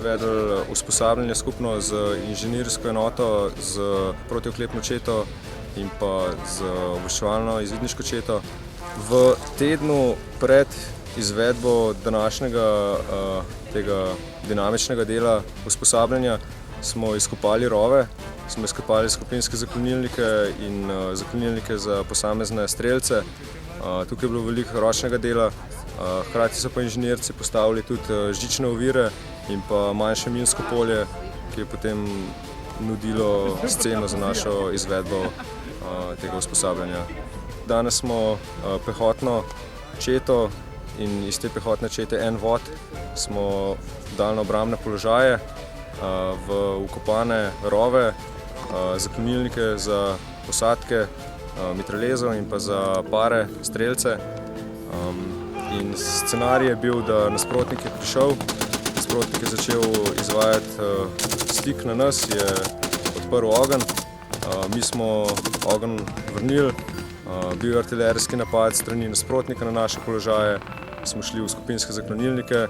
izvedli usposabljanje skupno z inženirsko enoto, z protioklepno četo in pa z obveščevalno izvidniško četo. V tednu pred izvedbo današnjega tega dinamičnega dela usposabljanja smo izkopali rove, smo izkopali skupinske zaklonilnike in zaklonilnike za posamezne strelce. Tukaj je bilo veliko ročnega dela, hkrati so pa inženirci postavili tudi žične ovire in pa manjše minsko polje, ki je potem nudilo sceno za našo izvedbo tega usposabljanja. Danes smo pehotno četo in iz te pehotne čete en vod smo dali na obrambne položaje, v vkopane rove, zaklonilnike za posadke, mitraljezov in pa za pare strelce. In scenarij je bil, da nasprotnik je prišel, nasprotnik je začel izvajati stik na nas, je odprl ogenj, mi smo ogenj vrnili, bil je artilerijski napad strani nasprotnika na naše položaje, smo šli v skupinske zaklonilnike.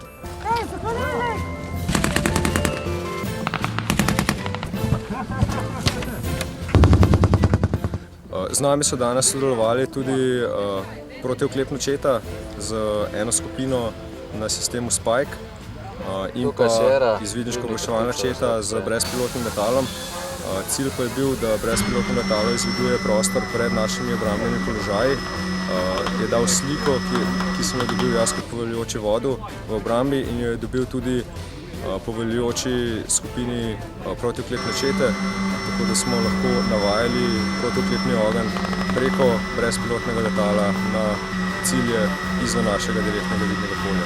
Z nami so danes sodelovali tudi protioklepna četa z eno skupino na sistemu Spike in pa izvidniško obveščevalna četa z brezpilotnim letalom. Cilj pa je bil, da brezpilotno letalo izviduje prostor pred našimi obrambnimi položaji. Je dal sliko, ki sem jo dobil jaz kot poveljujoči vodu v obrambi in jo je dobil tudi poveljujoči skupini protioklepne čete, tako da smo lahko navajali protioklepni ogenj preko brezpilotnega letala na cilje izven našega direktnega vidnega polja.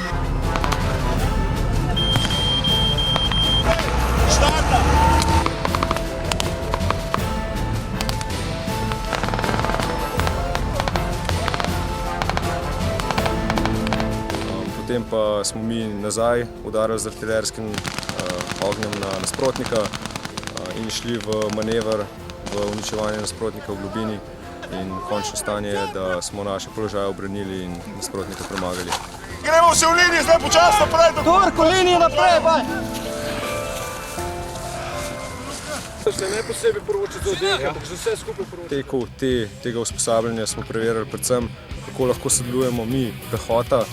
Potem pa smo mi nazaj udarili z artilerijskim ognjem na nasprotnika in šli v manever, v uničevanje nasprotnika v globini. In končno stanje je, da smo naše položaje obranili in nasprotnika premagali. Gremo se v liniji, zdaj počasno naprej! Turko, liniji naprej, baj! Ne posebej poročiti za oddelke, ampak za vse skupaj poročiti. V teku tega usposabljanja smo preverili predvsem, kako lahko sodelujemo mi, pehota,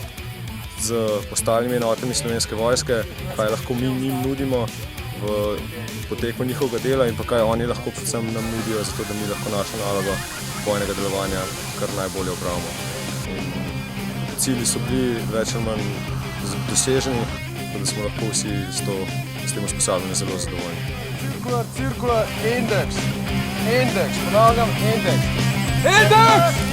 z ostalimi enotami Slovenske vojske, kaj lahko mi njim nudimo v poteku njihovega dela in pa kaj oni lahko predvsem nam nudijo, zato da mi lahko našo nalogo bojnega delovanja kar najbolje opravimo. Cilji so bili več ali manj doseženi, tako da smo lahko vsi s tem usposabljanjem zelo zadovoljni. Cirkular, indeks, ponavljam, indeks. Indeks!